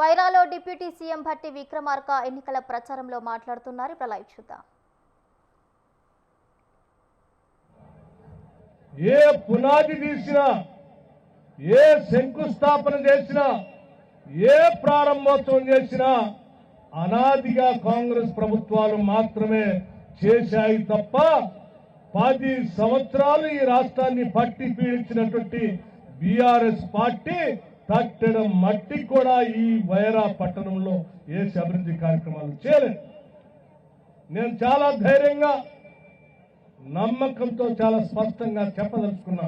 వైరాలో deputy CM Bhatti Vikramarka ఎన్నికల ప్రచారంలో మాట్లాడుతున్నారు. ఇప్పుడు లైవ్ చూద్దాం. ఏ పునాది తీసినా, ఏ శంకుస్థాపన చేసినా, ఏ ప్రారంభోత్సవం చేసినా అనాదిగా కాంగ్రెస్ ప్రభుత్వాలు మాత్రమే చేశాయి తప్ప 10 సంవత్సరాలు ఈ రాష్ట్రాన్ని పట్టి పీడించినటువంటి బీఆర్ఎస్ పార్టీ తట్టడం మట్టి కూడా ఈ వైరా పట్టణంలో ఏ అభివృద్ధి కార్యక్రమాలు చేయలేదు. నేను చాలా ధైర్యంగా నమ్మకంతో చాలా స్పష్టంగా చెప్పదలుచుకున్నా.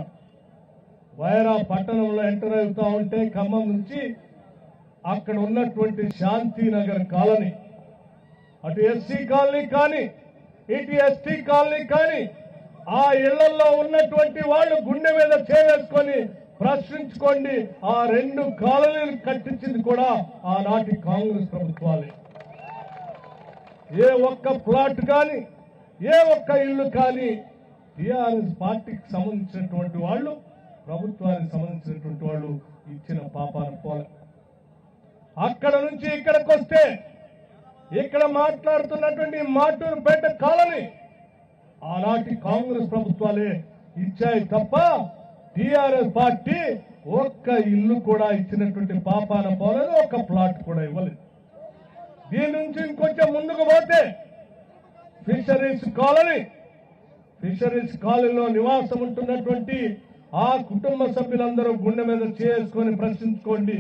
వైరా పట్టణంలో ఎంటర్ అవుతా ఉంటే ఖమ్మం నుంచి అక్కడ ఉన్నటువంటి శాంతినగర్ కాలనీ, అటు ఎస్సీ కాలనీ కానీ ఇటు ఎస్టీ కాలనీ కానీ ఆ ఇళ్లలో ఉన్నటువంటి వాళ్ళు గుండె మీద చేవేసుకొని ప్రశ్నించుకోండి. ఆ 2 కాలనీలు కట్టించింది కూడా ఆనాటి కాంగ్రెస్ ప్రభుత్వాలే. ఏ ఒక్క ప్లాట్ కానీ, ఏ ఒక్క ఇల్లు కానీ టీఆర్ఎస్ పార్టీకి సంబంధించినటువంటి వాళ్ళు, ప్రభుత్వానికి సంబంధించినటువంటి వాళ్ళు ఇచ్చిన పాపాన పోలే. అక్కడ నుంచి ఇక్కడికి వస్తే ఇక్కడ మాట్లాడుతున్నటువంటి మాటూరుపేట కాలనీ ఆనాటి కాంగ్రెస్ ప్రభుత్వాలే ఇచ్చాయి తప్ప టీఆర్ఎస్ పార్టీ ఒక్క ఇల్లు కూడా ఇచ్చినటువంటి పాపాన పోలేదు, ఒక్క ప్లాట్ కూడా ఇవ్వలేదు. దీని నుంచి ఇంకొంచెం ముందుకు పోతే ఫిషరీస్ కాలనీలో నివాసం ఉంటున్నటువంటి ఆ కుటుంబ సభ్యులందరూ గుండె మీద చేసుకొని ప్రశ్నించుకోండి.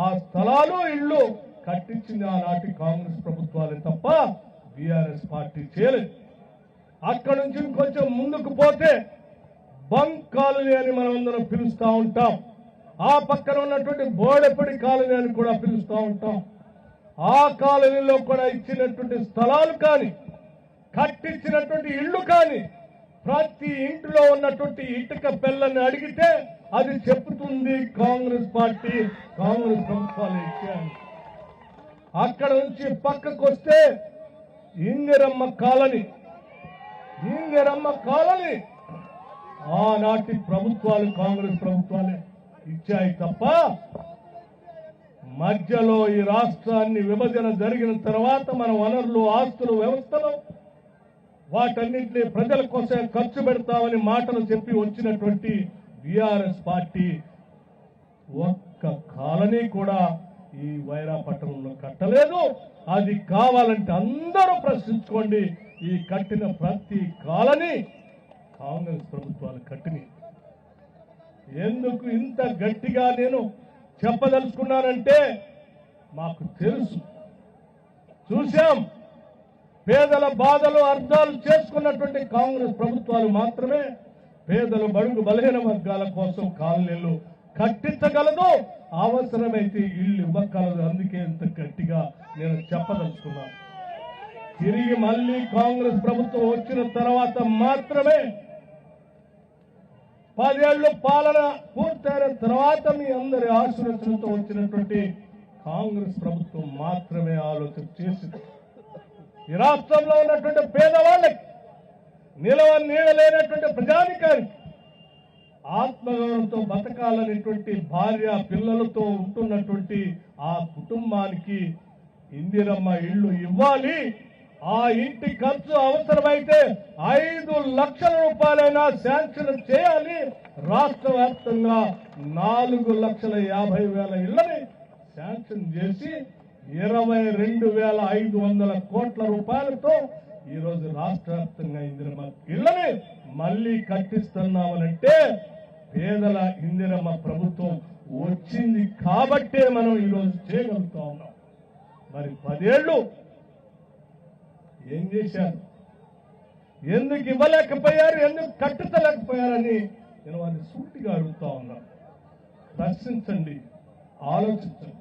ఆ స్థలాలు ఇళ్లు కట్టించింది ఆనాటి కాంగ్రెస్ ప్రభుత్వాలే తప్ప బీఆర్ఎస్ పార్టీ చేయలేదు. అక్కడి నుంచి ఇంకొంచెం ముందుకు పోతే బంక్ కాలనీ అని మనమందరం పిలుస్తూ ఉంటాం. ఆ పక్కన ఉన్నటువంటి బోడెపడి కాలనీ అని కూడా పిలుస్తూ ఉంటాం. ఆ కాలనీలో కూడా ఇచ్చినటువంటి స్థలాలు కానీ, కట్టించినటువంటి ఇళ్లు కానీ, ప్రతి ఇంటిలో ఉన్నటువంటి ఇటుక పెళ్ళని అడిగితే అది చెప్తుంది కాంగ్రెస్ పార్టీ, కాంగ్రెస్ ప్రభుత్వాలు ఇచ్చాయి. అక్కడ నుంచి పక్కకు వస్తే ఇందిరమ్మ కాలనీ ఆనాటి ప్రభుత్వాలు, కాంగ్రెస్ ప్రభుత్వాలే ఇచ్చాయి తప్ప మధ్యలో ఈ రాష్ట్రాన్ని విభజన జరిగిన తర్వాత మన వనరులు, ఆస్తులు, వ్యవస్థలు వాటన్నింటినీ ప్రజల కోసం ఖర్చు పెడతామని మాటలు చెప్పి వచ్చినటువంటి బీఆర్ఎస్ పార్టీ ఒక్క కాలనీ కూడా ఈ వైరా పట్టణంలో కట్టలేదు. అది కావాలంటే అందరూ ప్రశ్నించుకోండి. ఈ కట్టిన ప్రతి కాలనీ కాంగ్రెస్ ప్రభుత్వాలు కట్టిని. ఎందుకు ఇంత గట్టిగా నేను చెప్పదలుచుకున్నానంటే మాకు తెలుసు, చూశాం. పేదల బాధలు అర్థాలు చేసుకున్నటువంటి కాంగ్రెస్ ప్రభుత్వాలు మాత్రమే పేదలు, బడుగు, బలహీన వర్గాల కోసం కాలనీలు కట్టించగలదు, అవసరమైతే ఇల్లు ఇవ్వగలదు. అందుకే ఇంత గట్టిగా నేను చెప్పదలుచుకున్నాను. తిరిగి మళ్ళీ కాంగ్రెస్ ప్రభుత్వం వచ్చిన తర్వాత మాత్రమే 10 ఏళ్లు పాలన పూర్తయిన తర్వాత మీ అందరి ఆశీర్వచనంతో వచ్చినటువంటి కాంగ్రెస్ ప్రభుత్వం మాత్రమే ఆలోచన చేసింది. ఈ రాష్ట్రంలో ఉన్నటువంటి పేదవాళ్ళకి, నీడలేనటువంటి ప్రజానికానికి ఆత్మగౌరవంతో బతకాలనేటువంటి భార్య పిల్లలతో ఉంటున్నటువంటి ఆ కుటుంబానికి ఇందిరమ్మ ఇళ్లు ఇవ్వాలి. ఆ ఇంటి ఖర్చు అవసరమైతే 5 లక్షల రూపాయలైనా శాంక్షన్ చేయాలి. రాష్ట్ర వ్యాప్తంగా 4,50,000 ఇళ్లని శాంక్షన్ చేసి 22,500 కోట్ల రూపాయలతో ఈరోజు రాష్ట్ర వ్యాప్తంగా ఇందిరమ్మ ఇళ్లని మళ్లీ కట్టిస్తున్నామనంటే పేదల ఇందిరమ్మ ప్రభుత్వం వచ్చింది కాబట్టే మనం ఈరోజు చేయగలుగుతా ఉన్నాం. మరి 10 ఏళ్లు ఏం చేశారు? ఎందుకు ఇవ్వలేకపోయారు? ఎందుకు కట్టించలేకపోయారని నేను వారిని సూటిగా అడుగుతా ఉన్నాను. ప్రశ్నించండి, ఆలోచించండి.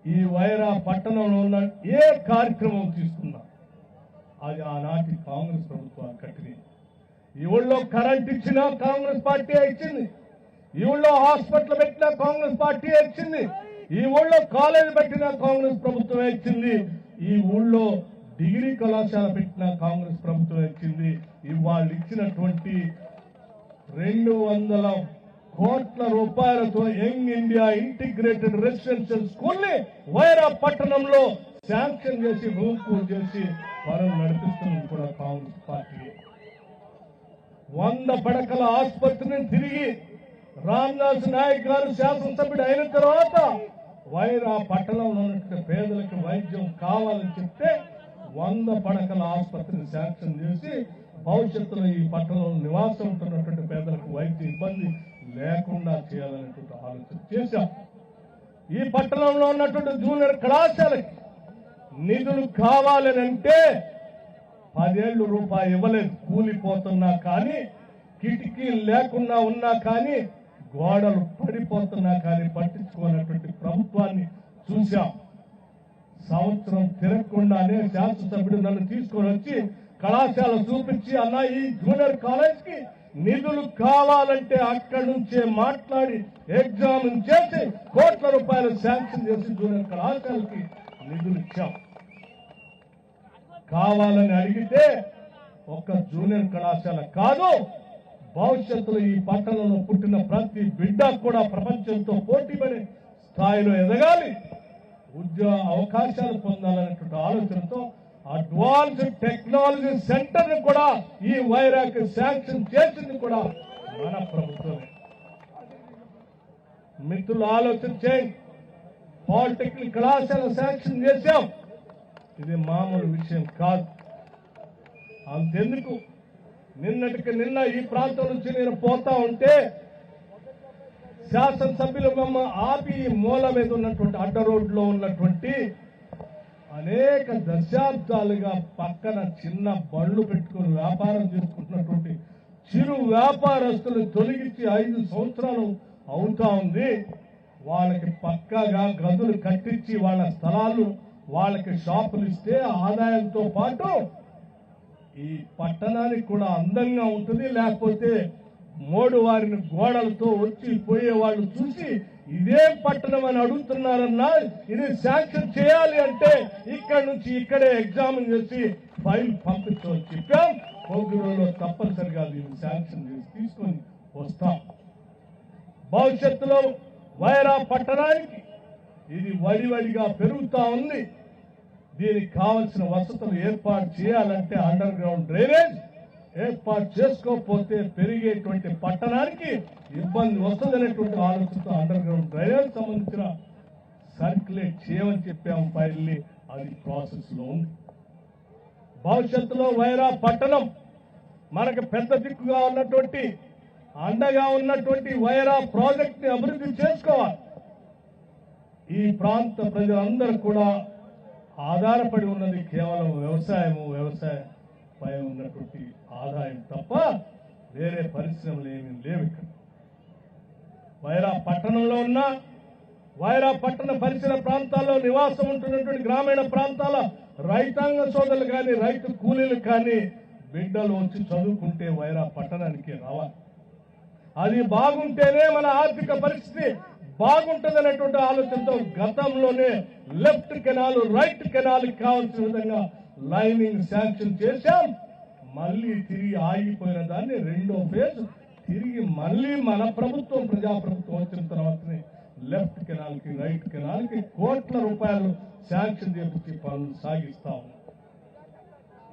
ఈ వైరా పట్టణంలో ఉన్న ఏ కార్యక్రమం తీసుకున్నా అది ఆనాటి కాంగ్రెస్ ప్రభుత్వాలు కట్టినవి. ఈ ఊళ్ళో కరెంట్ ఇచ్చినా కాంగ్రెస్ పార్టీ ఇచ్చింది. ఈ ఊళ్ళో హాస్పిటల్ పెట్టినా కాంగ్రెస్ పార్టీ ఇచ్చింది. ఈ ఊళ్ళో కాలేజీ పెట్టినా కాంగ్రెస్ ప్రభుత్వమే ఇచ్చింది. ఈ ఊళ్ళో డిగ్రీ కళాశాల పెట్టినా కాంగ్రెస్ ప్రభుత్వం ఇచ్చింది. ఇవాళ ఇచ్చినటువంటి 200 కోట్ల రూపాయలతో young India integrated residential school ని వైరా పట్టణంలో శాంక్షన్ చేసి రూమ్ పూజ చేసి పనులు నడిపిస్తున్నది కూడా కాంగ్రెస్ పార్టీ. 100 పడకల ఆసుపత్రిని తిరిగి రామ్దాస్ నాయక్ గారు శాసనసభ్యుడు అయిన తర్వాత వైరా పట్టణంలో ఉన్నటువంటి పేదలకు వైద్యం కావాలని చెప్తే 100 పడకల ఆసుపత్రిని శాంక్షన్ చేసి భవిష్యత్తులో ఈ పట్టణంలో నివాసం ఉంటున్నటువంటి పేదలకు వైద్య ఇబ్బంది లేకుండా చేయాలనేటువంటి ఆలోచన చేశాం. ఈ పట్టణంలో ఉన్నటువంటి జూనియర్ కళాశాలకి నిధులు కావాలని అంటే 10 ఏళ్ళు రూపాయి ఇవ్వలేదు. కూలిపోతున్నా కానీ, కిటికీలు లేకుండా ఉన్నా కానీ, గోడలు పడిపోతున్నా కానీ పట్టించుకోనటువంటి ప్రభుత్వాన్ని చూశాం. సంవత్సరం తిరగకుండానే శాసనసభ్యుడు నన్ను తీసుకొని వచ్చి కళాశాల చూపించి, అన్న ఈ జూనియర్ కాలేజ్ కి నిధులు కావాలంటే అక్కడి నుంచే మాట్లాడి ఎగ్జామ్ చేసి కోట్ల రూపాయలు శాంక్షన్ చేసి జూనియర్ కళాశాలకి నిధులు ఇచ్చాం. కావాలని అడిగితే ఒక్క జూనియర్ కళాశాల కాదు, భవిష్యత్తులో ఈ పట్టణంలో పుట్టిన ప్రతి బిడ్డ కూడా ప్రపంచంతో పోటీపడే స్థాయిలో ఎదగాలి, ఉద్యోగ అవకాశాలు పొందాలనేటువంటి ఆలోచనతో అడ్వాన్స్డ్ టెక్నాలజీ సెంటర్ ని కూడా ఈ వైరాకి శాంక్షన్ చేసింది కూడా మన ప్రభుత్వమే. మిత్రులు ఆలోచన చేయండి. పాలిటెక్నిక్ కళాశాల శాంక్షన్ చేశాం. ఇది మామూలు విషయం కాదు. అంతెందుకు, నిన్నటికి నిన్న ఈ ప్రాంతం నుంచి నేను పోతా ఉంటే శాసనసభ్యులు మమ్మ ఆపి మూల మీద ఉన్నటువంటి అడ్డ రోడ్లో ఉన్నటువంటి అనేక దశాబ్దాలుగా పక్కన చిన్న బళ్ళు పెట్టుకుని వ్యాపారం చేసుకుంటున్నటువంటి చిరు వ్యాపారస్తులు తొలగించి 5 సంవత్సరాలు అవుతా ఉంది. వాళ్ళకి పక్కాగా గదులు కట్టించి వాళ్ళ స్థలాలు వాళ్ళకి షాపులు ఇస్తే ఆదాయంతో పాటు ఈ పట్టణానికి కూడా అందంగా ఉంటుంది. లేకపోతే మోడు వారిని గోడలతో వచ్చి పోయే వాళ్ళు చూసి ఇదే పట్టణం అని అడుగుతున్నారన్నా, ఇది శాంక్షన్ చేయాలి అంటే ఇక్కడి నుంచి ఇక్కడే ఎగ్జామ్ చేసి ఫైల్ పంపించమని చెప్పాం. కొద్ది రోజుల్లో తప్పనిసరిగా దీన్ని శాంక్షన్ చేసి తీసుకొని వస్తాం. భవిష్యత్తులో వైరా పట్టణానికి ఇది వడివడిగా పెరుగుతా ఉంది. దీనికి కావలసిన వసతులు ఏర్పాటు చేయాలంటే అండర్ గ్రౌండ్ డ్రైనేజ్ ఏర్పాటు చేసుకోకపోతే పెరిగేటువంటి పట్టణానికి ఇబ్బంది వస్తుందనేటువంటి ఆలోచనతో అండర్ గ్రౌండ్ డ్రైనేజ్ సంబంధించిన సర్క్యులేట్ చేయమని చెప్పాము. ఫైల్ని అది ప్రాసెస్ లో ఉంది. భవిష్యత్తులో వైరా పట్టణం మనకు పెద్ద దిక్కుగా ఉన్నటువంటి అండగా ఉన్నటువంటి వైరా ప్రాజెక్ట్ ని అభివృద్ధి చేసుకోవాలి. ఈ ప్రాంత ప్రజలందరూ కూడా ఆధారపడి ఉన్నది కేవలం వ్యవసాయంపై ఉన్నటువంటి ఆదాయం తప్ప వేరే పరిశ్రమలు ఏమీ లేవు. ఇక్కడ వైరా పట్టణంలో ఉన్న వైరా పట్టణ పరిసర ప్రాంతాల్లో నివాసం ఉంటున్నటువంటి గ్రామీణ ప్రాంతాల రైతాంగ సోదరులు కానీ, రైతు కూలీలు కానీ బిడ్డలు వచ్చి చదువుకుంటే వైరా పట్టణానికి రావాలి. అది బాగుంటేనే మన ఆర్థిక పరిస్థితి బాగుంటుందనేటువంటి ఆలోచనతో గతంలోనే లెఫ్ట్ కెనాల్ రైట్ కెనాల్ కావాల్సిన విధంగా లైనింగ్ శాంక్షన్ చేశాం. మళ్ళీ తిరిగి ఆగిపోయిన దాన్ని రెండో ఫేజ్ తిరిగి మళ్ళీ మన ప్రభుత్వం ప్రజాప్రభుత్వం వచ్చిన తర్వాతనే లెఫ్ట్ కెనాల్ కి రైట్ కెనాల్ కి కోట్ల రూపాయలు శాంక్షన్ చేపించి పనులు సాగిస్తాం.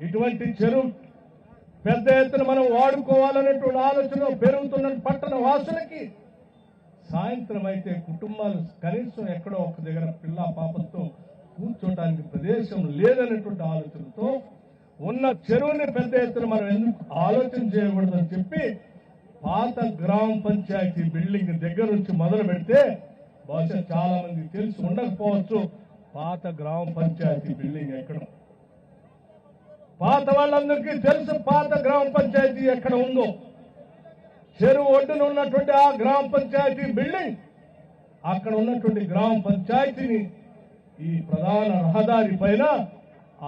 ఇటువంటి చెరువు పెద్ద ఎత్తున మనం వాడుకోవాలనేటువంటి ఆలోచన పెరుగుతున్న పట్టణ వాసులకి సాయంత్రం అయితే కుటుంబాలు కనీసం ఎక్కడో ఒక దగ్గర పిల్ల పాపంతో కూర్చోటానికి ప్రదేశం లేదనేటువంటి ఆలోచనతో ఉన్న చెరువుని పెద్ద ఎత్తున మనం ఎందుకు ఆలోచన చేయకూడదని చెప్పి పాత గ్రామ పంచాయతీ బిల్డింగ్ దగ్గర నుంచి మొదలు పెడితే బహుశా చాలా మంది తెలిసి ఉండకపోవచ్చు పాత గ్రామ పంచాయతీ బిల్డింగ్ ఎక్కడ. పాత వాళ్ళందరికీ తెలుసు పాత గ్రామ పంచాయతీ ఎక్కడ ఉందో. చెరువు ఒడ్డున ఉన్నటువంటి ఆ గ్రామ పంచాయతీ బిల్డింగ్, అక్కడ ఉన్నటువంటి గ్రామ పంచాయతీని ఈ ప్రధాన రహదారి పైన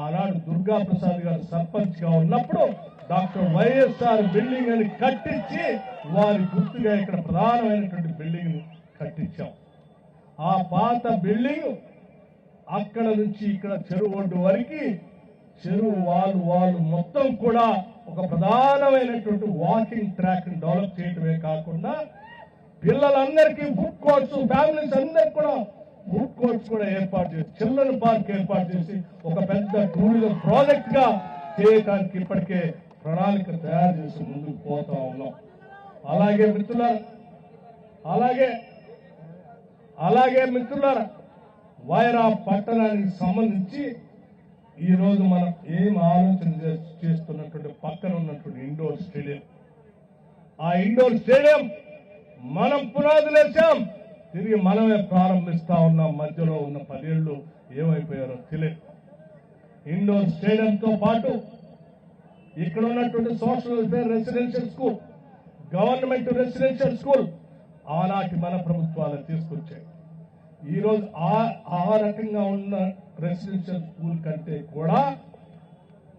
ఆనాడు దుర్గా ప్రసాద్ గారు సర్పంచ్ గా ఉన్నప్పుడు డాక్టర్ వైఎస్ఆర్ బిల్డింగ్ అని కట్టించి వారి గుర్తుగా ఇక్కడ ప్రధానమైనటువంటి బిల్డింగ్ ని కట్టించాం. ఆ పాత బిల్డింగ్ అక్కడ నుంచి ఇక్కడ చెరువు ఒడ్డు వరకు చెరువు వాళ్ళు మొత్తం కూడా ఒక ప్రధానమైనటువంటి వాకింగ్ ట్రాక్ డెవలప్ చేయడమే కాకుండా పిల్లలందరికీ ఫుడ్ కోర్ట్స్, ఫ్యామిలీస్ అందరికి కూడా ఫుడ్ కోర్ట్స్ కూడా ఏర్పాటు చేసి, చిల్డ్రన్ పార్క్ ఏర్పాటు చేసి ఒక పెద్ద టూరిజం ప్రాజెక్ట్ గా చేయడానికి ఇప్పటికే ప్రణాళిక తయారు చేసి ముందుకు పోతా ఉన్నాం. అలాగే మిత్రులారా వైరా పట్టణానికి సంబంధించి ఈ రోజు మనం ఏం ఆలోచన చేస్తున్నటువంటి పక్కన ఉన్నటువంటి ఇండోర్ స్టేడియం, ఆ ఇండోర్ స్టేడియం మనం పునాదులేసాం, తిరిగి మనమే ప్రారంభిస్తా ఉన్నాం. మధ్యలో ఉన్న 10 ఏళ్లు ఏమైపోయారో తెలియదు. ఇండోర్ స్టేడియంతో పాటు ఇక్కడ ఉన్నటువంటి social welfare residential school, government residential school ఆనాటి మన ప్రభుత్వాలు తీసుకొచ్చాయి. ఈ రోజు ఆ రకంగా ఉన్న రెసిడెన్షియల్ స్కూల్ కంటే కూడా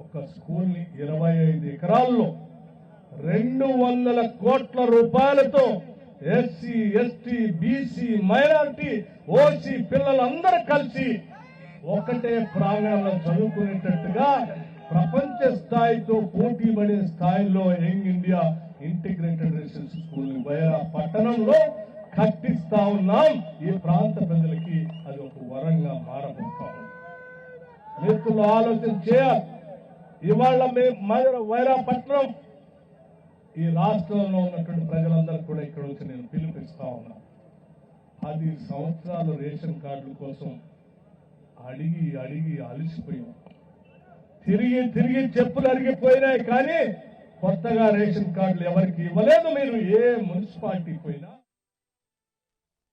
ఒక స్కూల్ ని 25 ఎకరాల్లో 200 కోట్ల రూపాయలతో SC, ST, BC, minority, OC పిల్లలందరూ కలిసి ఒకటే ప్రాంగణంలో చదువుకునేటట్టుగా ప్రపంచ స్థాయితో పోటీ పడే స్థాయిలో young India integrated residential school ని వైరా పట్టణంలో కట్టిస్తా ఉన్నాం. ఈ ప్రాంత ప్రజలకి అది ఒక వరంగా మారబోతా ఉంది. మిత్రులు ఆలోచన చేయాలి. ఇవాళ వైరా పట్టణం ఈ రాష్ట్రంలో ఉన్నటువంటి ప్రజలందరూ కూడా ఇక్కడ వచ్చి నేను పిలుపిస్తా ఉన్నా. 10 సంవత్సరాలు రేషన్ కార్డుల కోసం అడిగి అలిసిపోయాం. తిరిగి చెప్పులు అరిగిపోయినాయి, కానీ కొత్తగా రేషన్ కార్డులు ఎవరికి ఇవ్వలేదు. మీరు ఏ మున్సిపాలిటీ పోయినా